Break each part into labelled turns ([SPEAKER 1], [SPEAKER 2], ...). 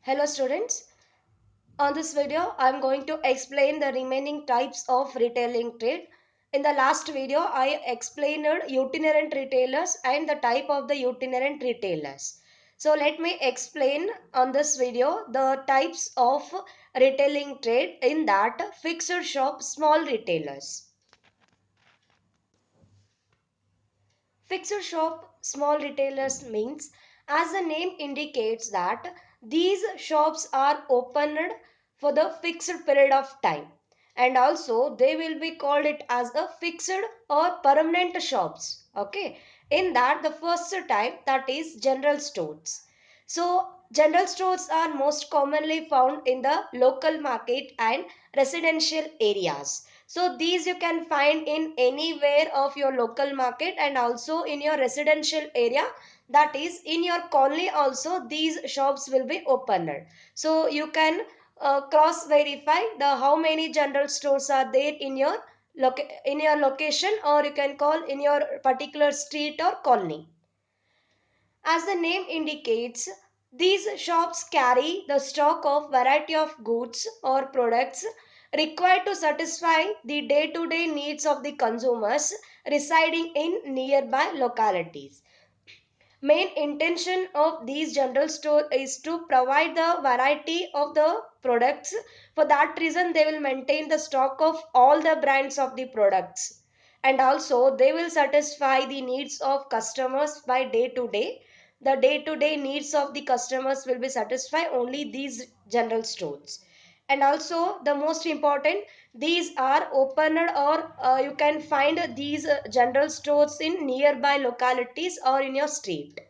[SPEAKER 1] Hello students, on this video I am going to explain the remaining types of retailing trade. In the last video I explained itinerant retailers and the type of the itinerant retailers. So let me explain on this video the types of retailing trade in that fixed shop small retailers. Fixed shop small retailers means, as the name indicates, that these shops are opened for the fixed period of time, and also they will be called it as a fixed or permanent shops. Okay, in that the first type, that is general stores. So general stores are most commonly found in the local market and residential areas. So these you can find in anywhere of your local market and also in your residential area, that is in your colony also these shops will be opened. So you can cross verify the how many general stores are there in your location, or you can call in your particular street or colony. As the name indicates, these shops carry the stock of variety of goods or products required to satisfy the day-to-day needs of the consumers residing in nearby localities. Main intention of these general store is to provide the variety of the products. For that reason, they will maintain the stock of all the brands of the products, and also they will satisfy the needs of customers by day to day. The day to day needs of the customers will be satisfied only these general stores. And also the most important, these are opened, or you can find these general stores in nearby localities or in your street.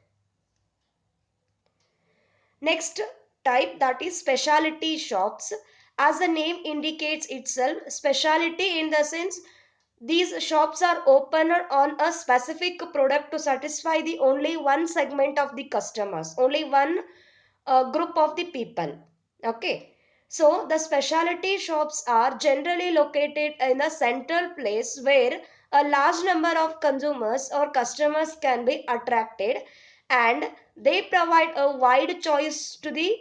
[SPEAKER 1] Next type, that is specialty shops. As the name indicates itself, specialty in the sense these shops are opened on a specific product to satisfy the only one segment of the customers, only one group of the people. Okay. So the specialty shops are generally located in a central place where a large number of consumers or customers can be attracted, and they provide a wide choice to the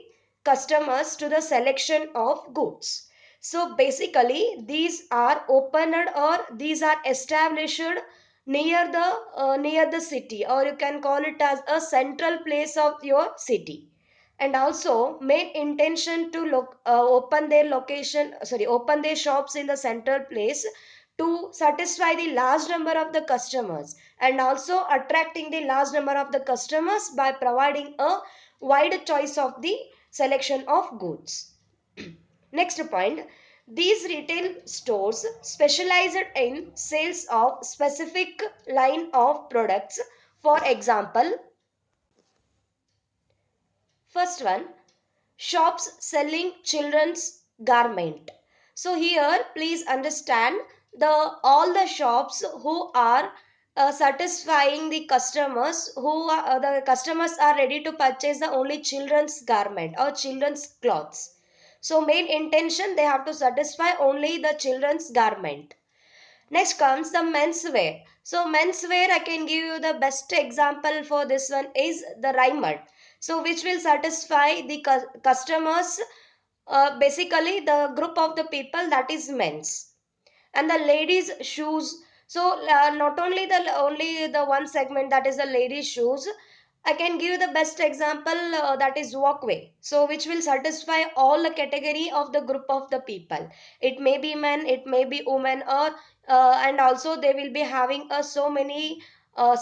[SPEAKER 1] customers to the selection of goods. So basically these are opened or these are established near the city, or you can call it as a central place of your city. And also main intention to open their shops in the central place to satisfy the large number of the customers, and also attracting the large number of the customers by providing a wide choice of the selection of goods. Next point, these retail stores specialized in sales of specific line of products. For example, first one, shops selling children's garment. So here please understand, the all the shops who are satisfying the customers, the customers are ready to purchase the only children's garment or children's clothes. So main intention, they have to satisfy only the children's garment. Next comes the menswear. So menswear, I can give you the best example for this one is the Raymond. So which will satisfy the customers, basically the group of the people, that is men's. And the ladies shoes. So not only the one segment, that is the ladies shoes. I can give you the best example, that is walkway. So which will satisfy all the category of the group of the people. It may be men, it may be women, or and also they will be having so many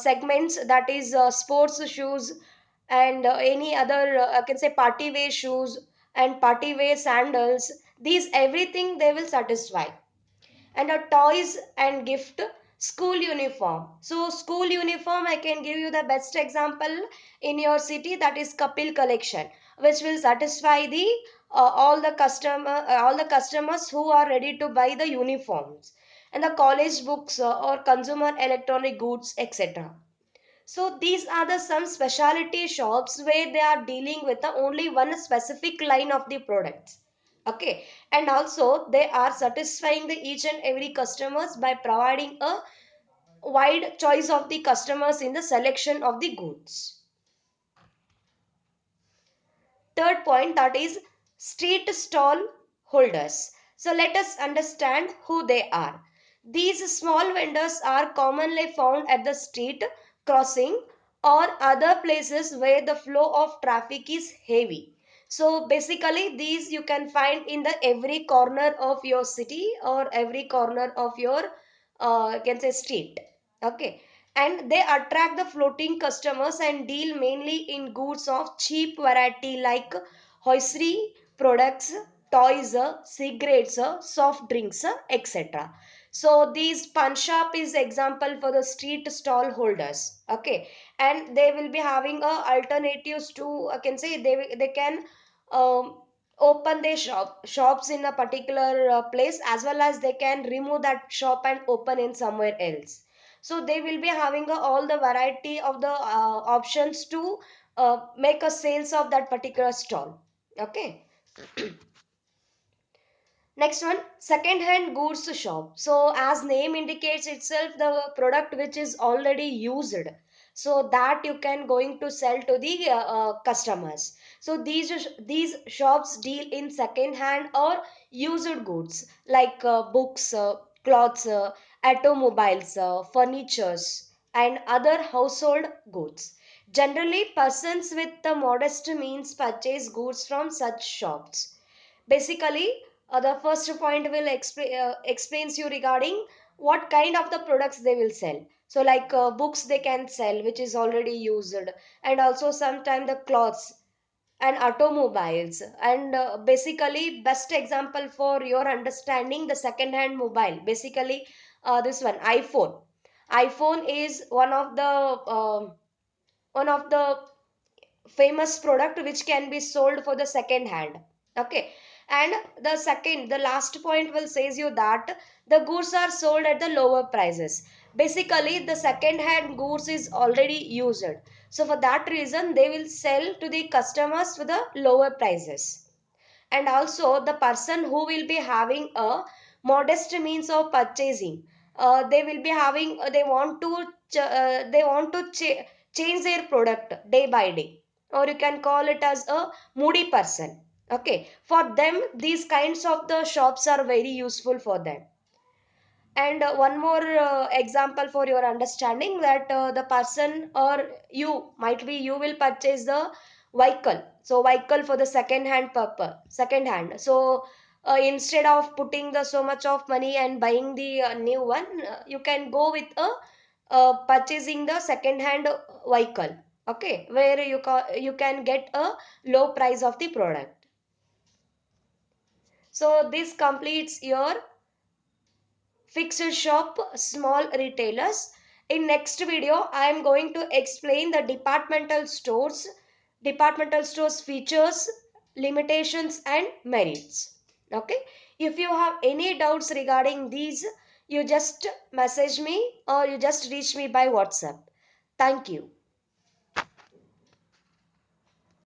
[SPEAKER 1] segments, that is sports shoes and any other I can say party wear shoes and party wear sandals. These everything they will satisfy. And a toys and gift, school uniform. So school uniform, I can give you the best example in your city, that is Kapil collection, which will satisfy the all the customers who are ready to buy the uniforms. And the college books or consumer electronic goods, etc. So these are the some specialty shops where they are dealing with the only one specific line of the products. Okay, and also they are satisfying the each and every customers by providing a wide choice of the customers in the selection of the goods. third point, that is street stall holders. So let us understand who they are. These small vendors are commonly found at the street crossing or other places where the flow of traffic is heavy. So basically these you can find in the every corner of your city or every corner of your you can say street. Okay, and they attract the floating customers and deal mainly in goods of cheap variety like hosiery products, toys, cigarettes, soft drinks, etc. So these pawn shop is example for the street stall holders. Okay, and they will be having alternatives to, I can say, they can um, open their shops in a particular place, as well as they can remove that shop and open in somewhere else. So they will be having all the variety of the options to make a sales of that particular stall. Okay. Next one, second-hand goods shop. So as name indicates itself, the product which is already used, so that you can going to sell to the customers. So these shops deal in second-hand or used goods like books, clothes, automobiles, furnitures, and other household goods. Generally, persons with the modest means purchase goods from such shops. Basically, the first point will explains you regarding what kind of the products they will sell. So like books they can sell which is already used, and also sometimes the clothes and automobiles, and basically best example for your understanding, the second hand mobile, basically this iPhone is one of the famous product which can be sold for the second hand. Okay, and the last point will says you that the goods are sold at the lower prices. Basically the second hand goods is already used, so for that reason they will sell to the customers for the lower prices. And also the person who will be having a modest means of purchasing, they will be having they want to change their product day by day, or you can call it as a moody person. Okay, for them these kinds of the shops are very useful for them. And one more example for your understanding, that the person or you might be you will purchase the vehicle, so vehicle for the second hand purpose, second hand. So instead of putting the so much of money and buying the new one, you can go with a purchasing the second hand vehicle. Okay, where you can get a low price of the product. So this completes your fixed shop small retailers. In next video I am going to explain the departmental stores features, limitations and merits. Okay, if you have any doubts regarding these, you just message me or you just reach me by WhatsApp. Thank you.